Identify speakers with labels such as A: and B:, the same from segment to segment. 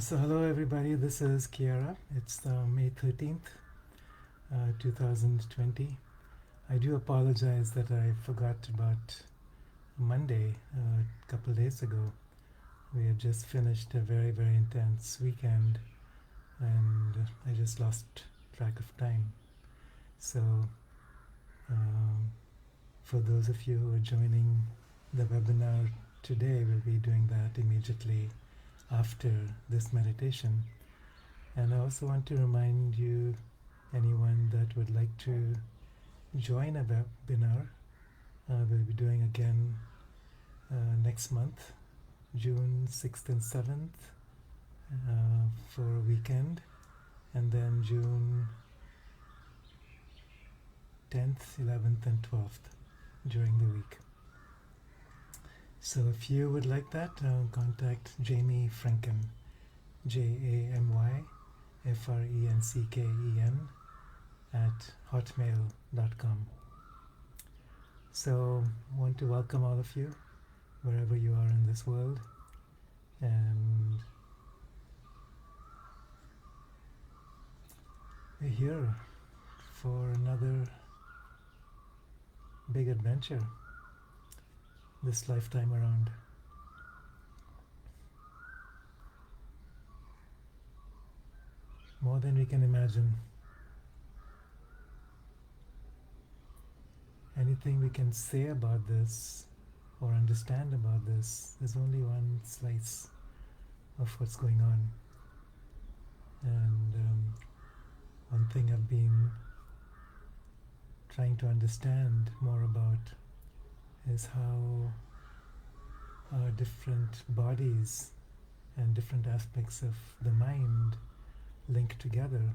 A: So hello everybody, this is Kiara. It's May 13th, 2020. I do apologize that I forgot about Monday a couple of days ago. We had just finished a very, very intense weekend and I just lost track of time. So for those of you who are joining the webinar today, we'll be doing that immediately after this meditation. And I also want to remind you, anyone that would like to join a webinar, we'll be doing again next month, June 6th and 7th for a weekend, and then June 10th, 11th and 12th during the week. So if you would like that, contact Jamie Franken, JamyFrenken at hotmail.com. So I want to welcome all of you wherever you are in this world, and we're here for another big adventure this lifetime around. More than we can imagine. Anything we can say about this or understand about this is only one slice of what's going on. And one thing I've been trying to understand more about is how our different bodies and different aspects of the mind link together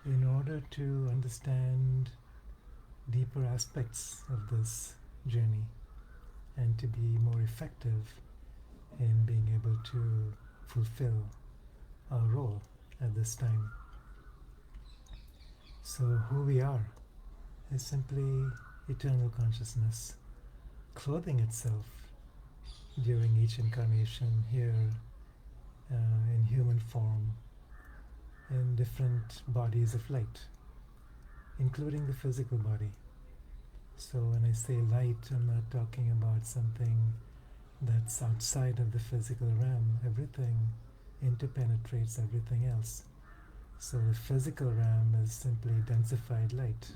A: in order to understand deeper aspects of this journey and to be more effective in being able to fulfill our role at this time. So who we are is simply eternal consciousness clothing itself during each incarnation here in human form in different bodies of light, including the physical body. So when I say light, I'm not talking about something that's outside of the physical realm. Everything interpenetrates everything else. So the physical realm is simply densified light,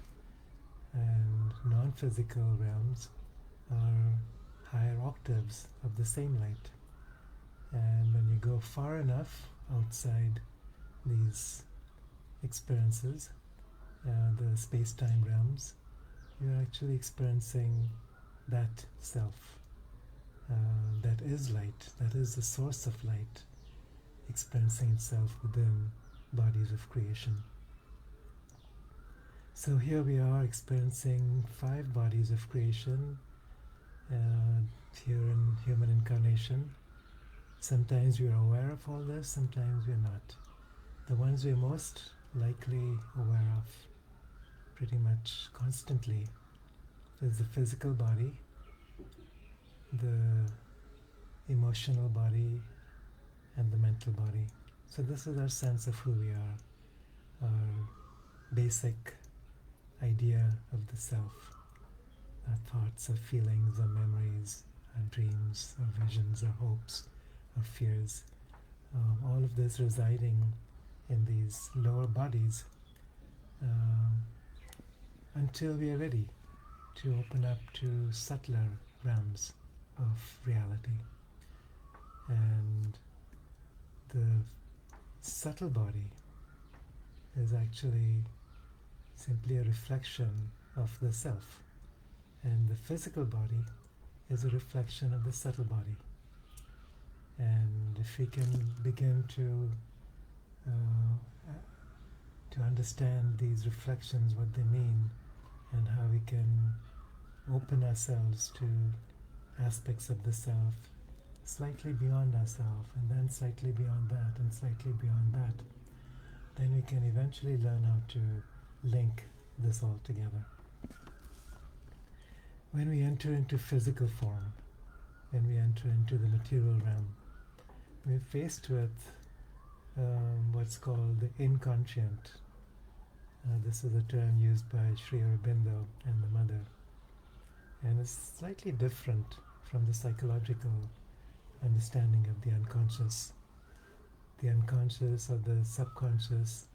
A: and non-physical realms are higher octaves of the same light. And when you go far enough outside these experiences, the space-time realms, you're actually experiencing that self, that is light, that is the source of light, experiencing itself within bodies of creation. So here we are experiencing 5 bodies of creation here in human incarnation. Sometimes we are aware of all this, sometimes we are not. The ones we are most likely aware of pretty much constantly is the physical body, the emotional body, and the mental body. So this is our sense of who we are, our basic idea of the self, our thoughts, our feelings, our memories, our dreams, our visions, our hopes, our fears, all of this residing in these lower bodies until we are ready to open up to subtler realms of reality. And the subtle body is actually simply a reflection of the self, and the physical body is a reflection of the subtle body. And if we can begin to understand these reflections, what they mean, and how we can open ourselves to aspects of the self slightly beyond ourselves, and then slightly beyond that, and slightly beyond that, then we can eventually learn how to link this all together. When we enter into physical form, when we enter into the material realm, we're faced with what's called the inconscient. This is a term used by Sri Aurobindo and the Mother, and it's slightly different from the psychological understanding of the unconscious. The unconscious or the subconscious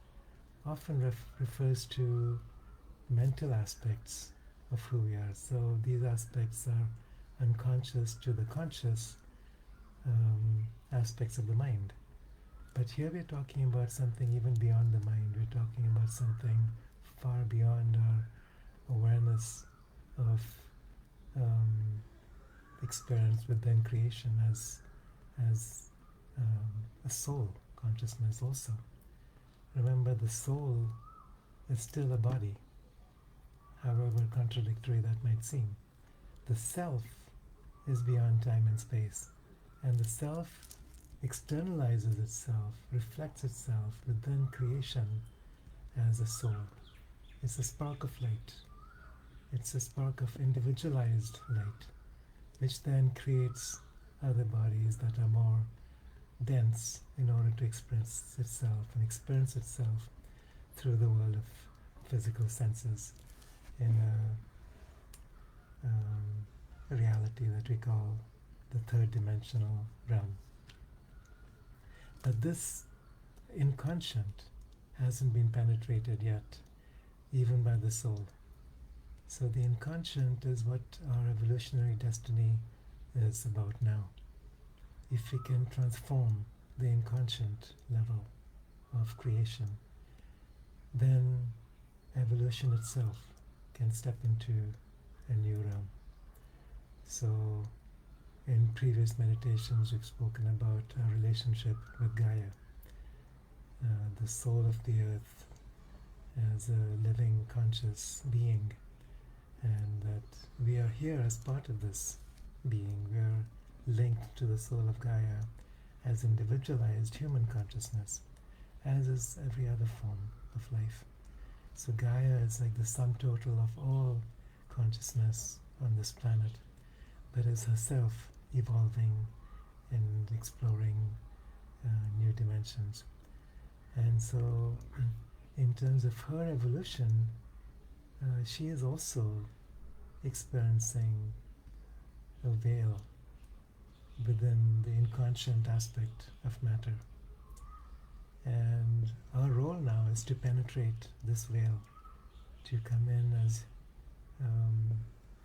A: often refers to mental aspects of who we are. So these aspects are unconscious to the conscious aspects of the mind. But here we're talking about something even beyond the mind. We're talking about something far beyond our awareness of experience within creation as a soul consciousness also. Remember, the soul is still a body, however contradictory that might seem. The self is beyond time and space, and the self externalizes itself, reflects itself within creation as a soul. It's a spark of light. It's a spark of individualized light, which then creates other bodies that are more dense in order to express itself and experience itself through the world of physical senses in a reality that we call the third dimensional realm. But this inconscient hasn't been penetrated yet, even by the soul. So the inconscient is what our evolutionary destiny is about now. If we can transform the inconscient level of creation, then evolution itself can step into a new realm. So in previous meditations we've spoken about our relationship with Gaia, the soul of the earth as a living conscious being, and that we are here as part of this being. We are linked to the soul of Gaia as individualized human consciousness, as is every other form of life. So Gaia is like the sum total of all consciousness on this planet, that is herself evolving and exploring new dimensions. And so in terms of her evolution, she is also experiencing a veil within the inconscient aspect of matter. And our role now is to penetrate this veil, to come in as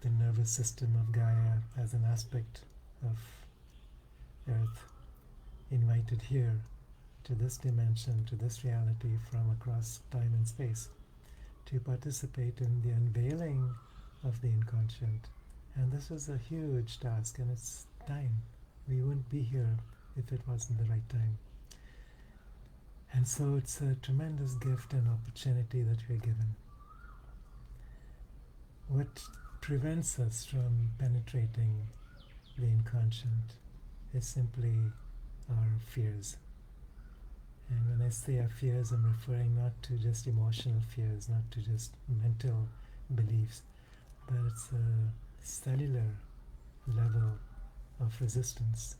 A: the nervous system of Gaia, as an aspect of Earth, invited here to this dimension, to this reality from across time and space, to participate in the unveiling of the inconscient. And this is a huge task, and it's time. We wouldn't be here if it wasn't the right time. And so it's a tremendous gift and opportunity that we are given. What prevents us from penetrating the inconscient is simply our fears. And when I say our fears, I'm referring not to just emotional fears, not to just mental beliefs, but it's a cellular level of resistance,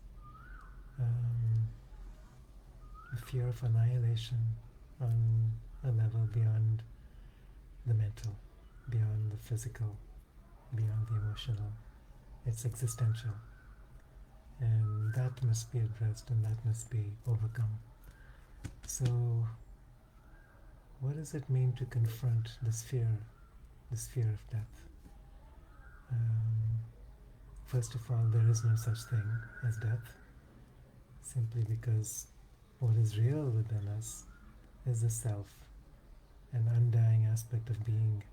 A: a fear of annihilation on a level beyond the mental, beyond the physical, beyond the emotional. It's existential. And that must be addressed, and that must be overcome. So what does it mean to confront this fear of death? First of all, there is no such thing as death, simply because what is real within us is the self, an undying aspect of being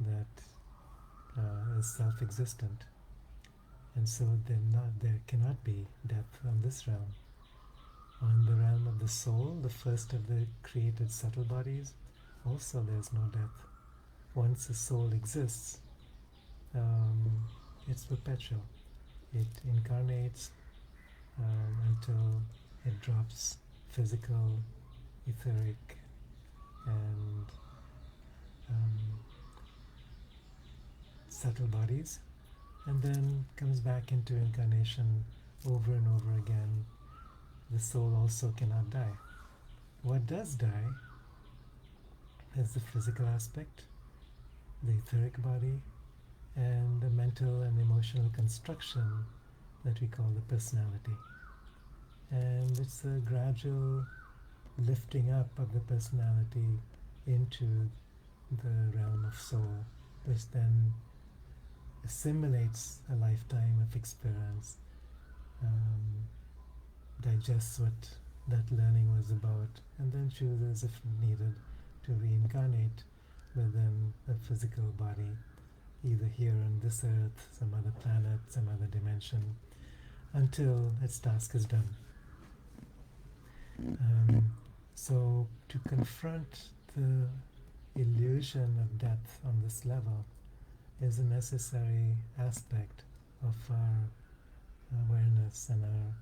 A: that is self-existent. And so there cannot be death on this realm. On the realm of the soul, the first of the created subtle bodies, also there is no death. Once the soul exists, it's perpetual. It incarnates until it drops physical, etheric, and subtle bodies, and then comes back into incarnation over and over again. The soul also cannot die. What does die is the physical aspect, the etheric body, and the mental and emotional construction that we call the personality. And it's a gradual lifting up of the personality into the realm of soul, which then assimilates a lifetime of experience, digests what that learning was about, and then chooses, if needed, to reincarnate within a physical body, either here on this earth, some other planet, some other dimension, until its task is done. So to confront the illusion of death on this level is a necessary aspect of our awareness and our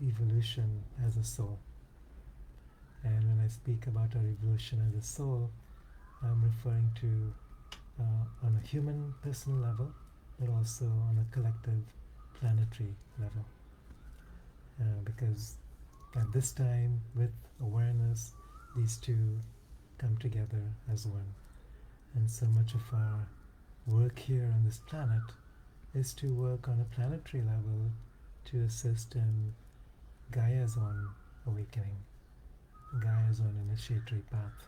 A: evolution as a soul. And when I speak about our evolution as a soul, I'm referring to on a human personal level, but also on a collective planetary level. Because at this time, with awareness, these two come together as one. And so much of our work here on this planet is to work on a planetary level to assist in Gaia's own awakening, Gaia's own initiatory path.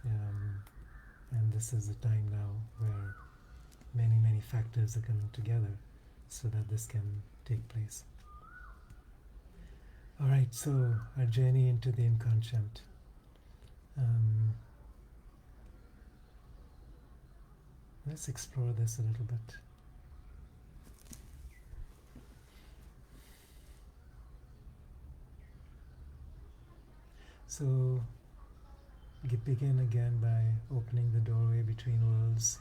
A: And this is the time now where many, many factors are coming together so that this can take place. Alright, so our journey into the inconscient. Let's explore this a little bit. So, begin again by opening the doorway between worlds.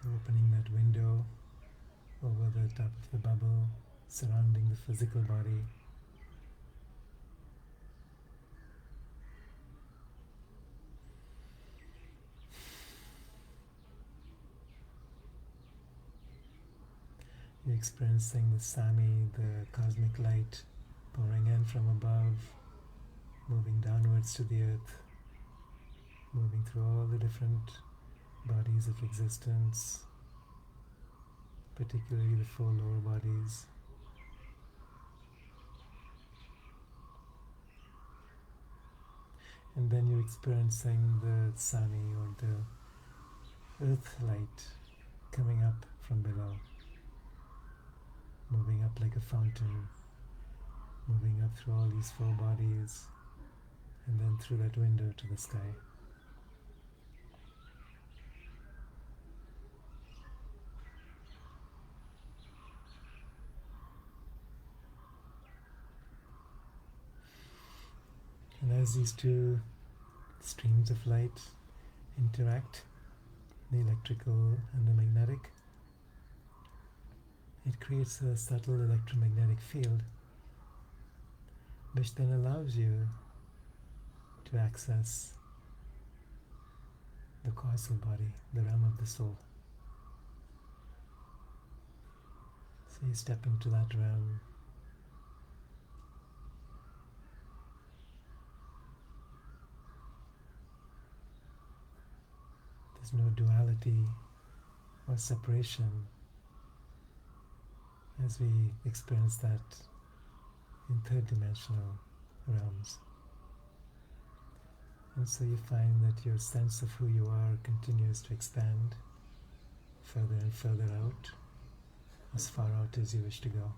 A: Opening that window over the top of the bubble, surrounding the physical body. You're experiencing the Sami, the cosmic light pouring in from above, moving downwards to the earth, moving through all the different bodies of existence, particularly the 4 lower bodies. And then you're experiencing the Sami, or the earth light, coming up from below, moving up like a fountain, moving up through all these 4 bodies, and then through that window to the sky. And as these 2 streams of light interact, the electrical and the magnetic, it creates a subtle electromagnetic field, which then allows you to access the causal body, the realm of the soul. So you step into that realm. There's no duality or separation as we experience that in 3rd dimensional realms. And so you find that your sense of who you are continues to expand further and further out, as far out as you wish to go.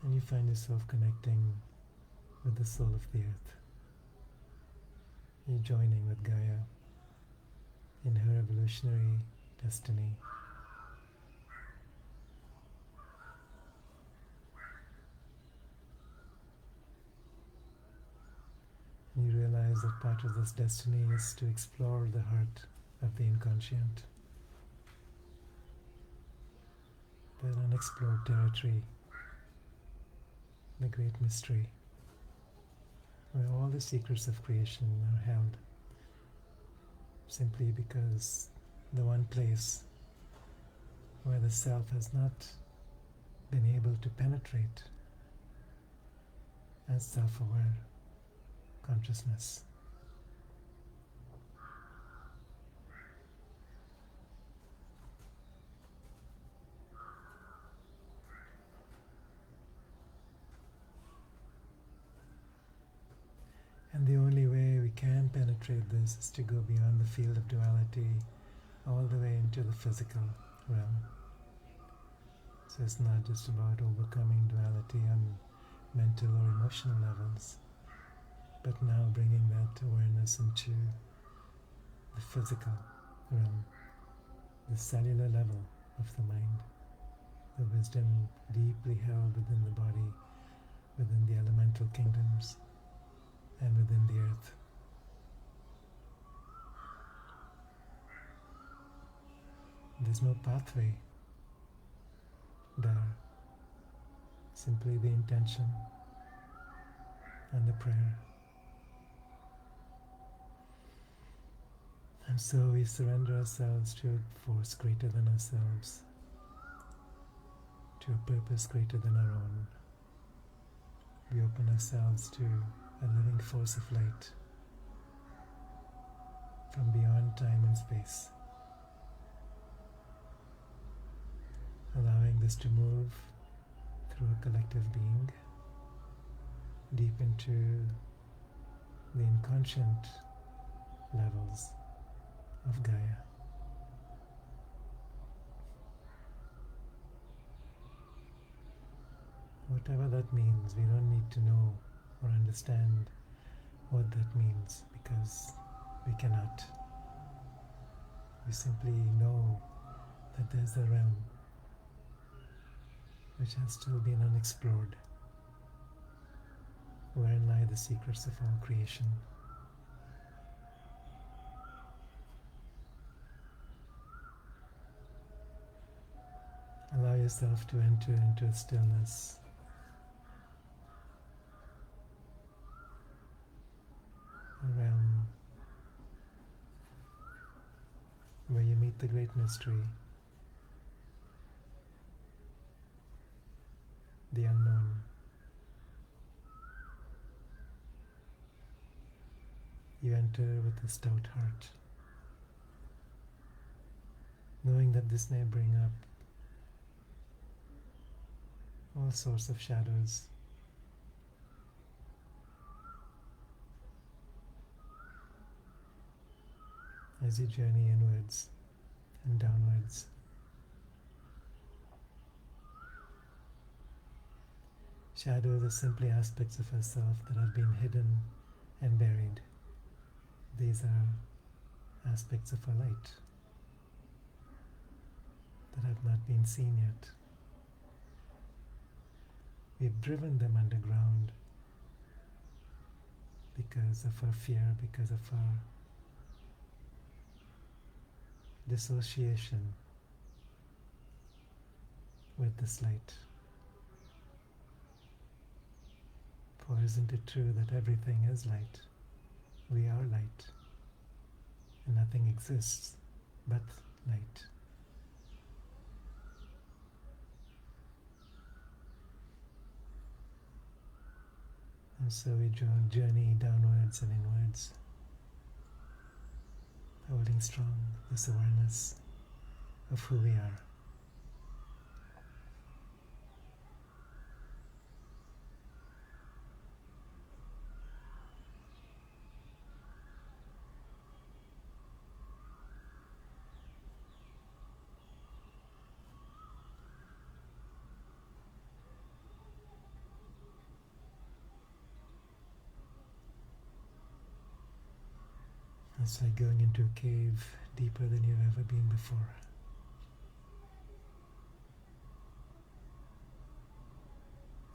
A: And you find yourself connecting with the soul of the earth. You're joining with Gaia in her evolutionary destiny. And you realize that part of this destiny is to explore the heart of the inconscient, that unexplored territory, the great mystery, where all the secrets of creation are held, simply because the one place where the self has not been able to penetrate as self-aware consciousness. And the only way we can penetrate this is to go beyond the field of duality all the way into the physical realm. So it's not just about overcoming duality on mental or emotional levels, but now bringing that awareness into the physical realm, the cellular level of the mind, the wisdom deeply held within the body, within the elemental kingdoms, and within the earth. There's no pathway there, simply the intention and the prayer. And so we surrender ourselves to a force greater than ourselves, to a purpose greater than our own. We open ourselves to a living force of light from beyond time and space, allowing this to move through a collective being deep into the inconscient levels of Gaia. Whatever that means, we don't need to know or understand what that means, because we cannot. We simply know that there's a realm which has still been unexplored, wherein lie the secrets of all creation. Allow yourself to enter into a stillness, a realm where you meet the great mystery, the unknown. You enter with a stout heart, knowing that this may bring up all sorts of shadows, as you journey inwards and downwards. Shadows are simply aspects of ourselves that have been hidden and buried. These are aspects of our light that have not been seen yet. We've driven them underground because of our fear, because of our dissociation with this light. For isn't it true that everything is light? We are light, and nothing exists but light. And so we journey downwards and inwards, holding strong this awareness of who we are. It's like going into a cave deeper than you've ever been before.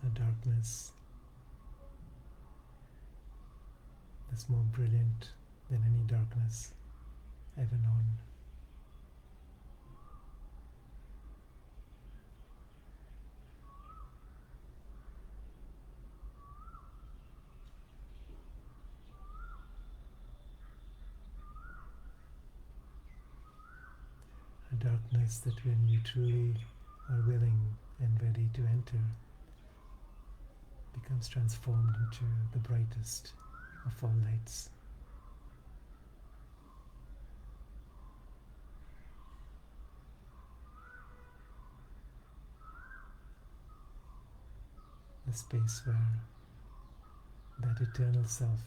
A: The darkness that's more brilliant than any darkness ever known. darkness that when you truly are willing and ready to enter, becomes transformed into the brightest of all lights. A space where that eternal self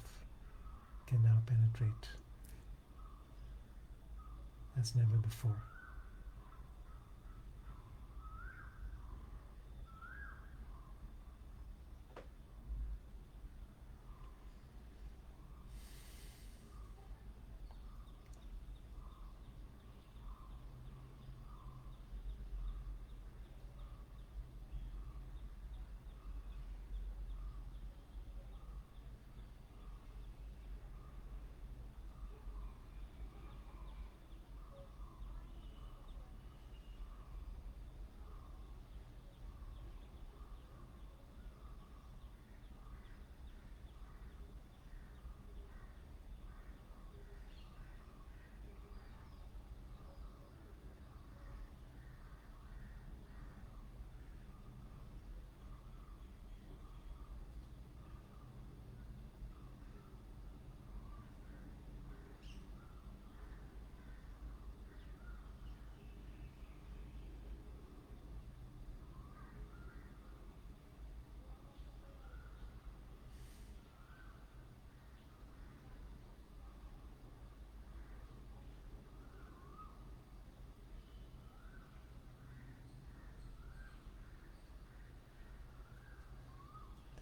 A: can now penetrate as never before.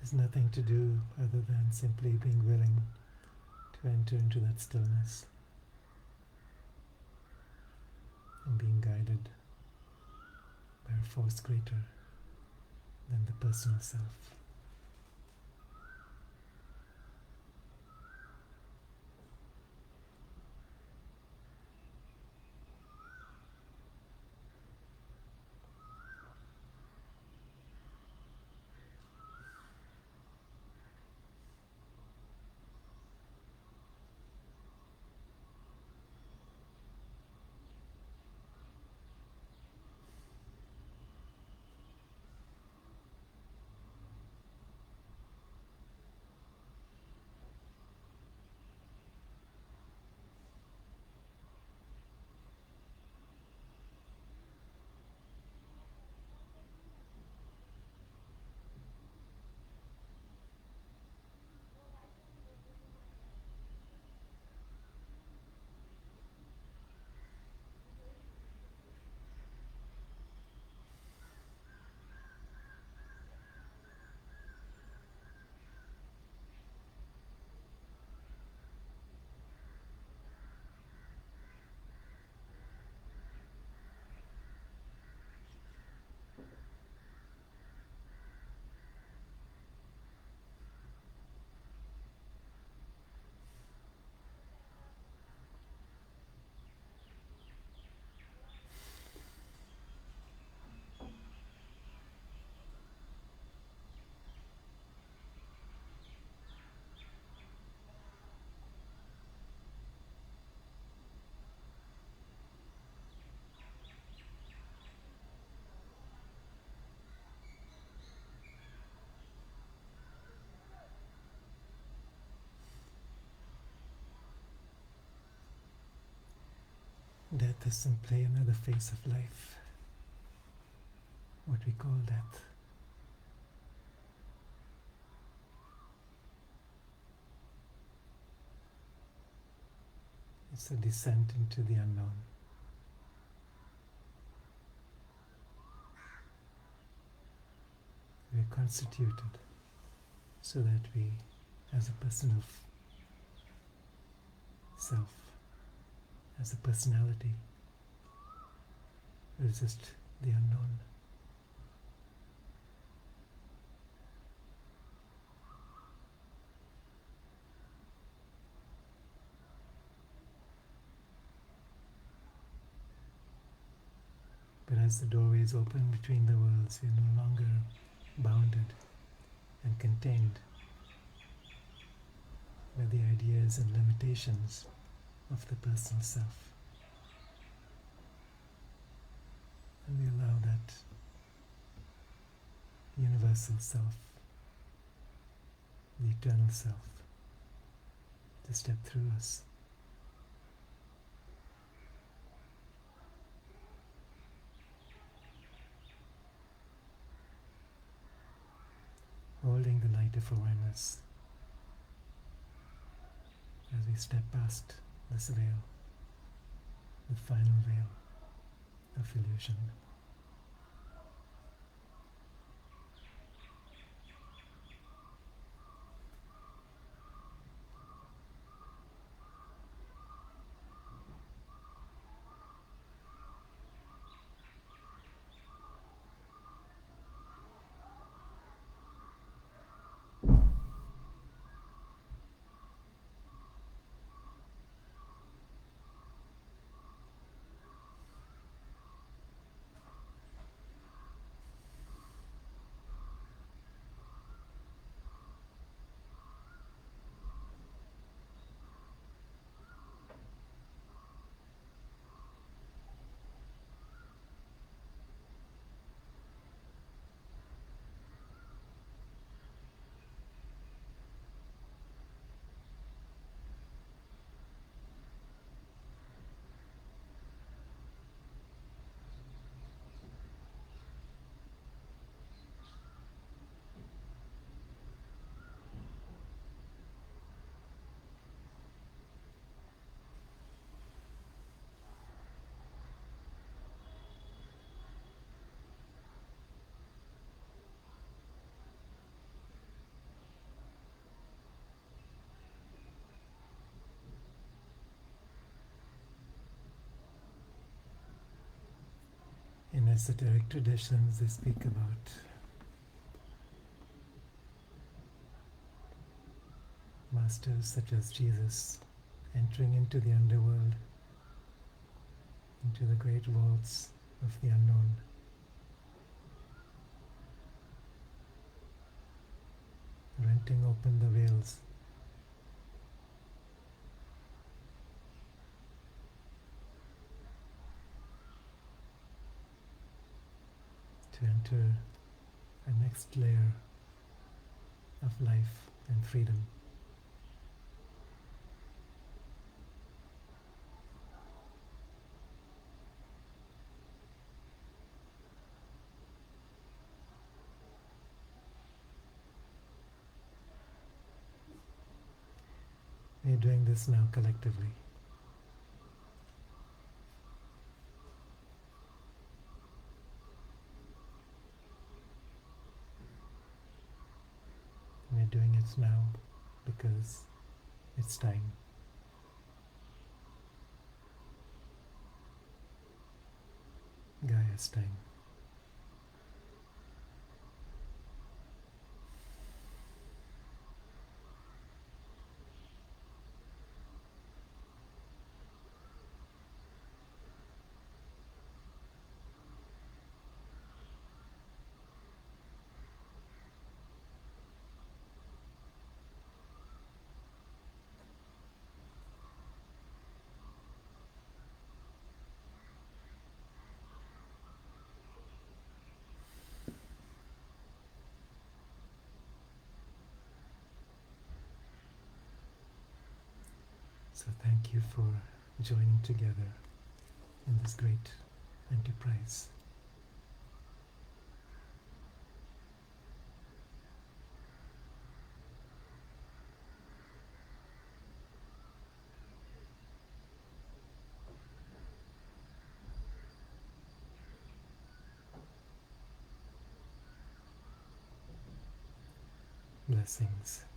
A: There's nothing to do other than simply being willing to enter into that stillness and being guided by a force greater than the personal self. Death is simply another phase of life, what we call death. It's a descent into the unknown. We are constituted so that we, as a person of self, as a personality, resist the unknown. But as the doorways open between the worlds, we are no longer bounded and contained by the ideas and limitations of the personal self. And we allow that universal self, the eternal self, to step through us. Holding the light of awareness as we step past this veil, the final veil of illusion. In esoteric traditions, they speak about masters such as Jesus entering into the underworld, into the great vaults of the unknown, renting open the veils to enter a next layer of life and freedom. We're doing this now collectively. We're doing it now because it's time. Gaia's time. So thank you for joining together in this great enterprise. Blessings.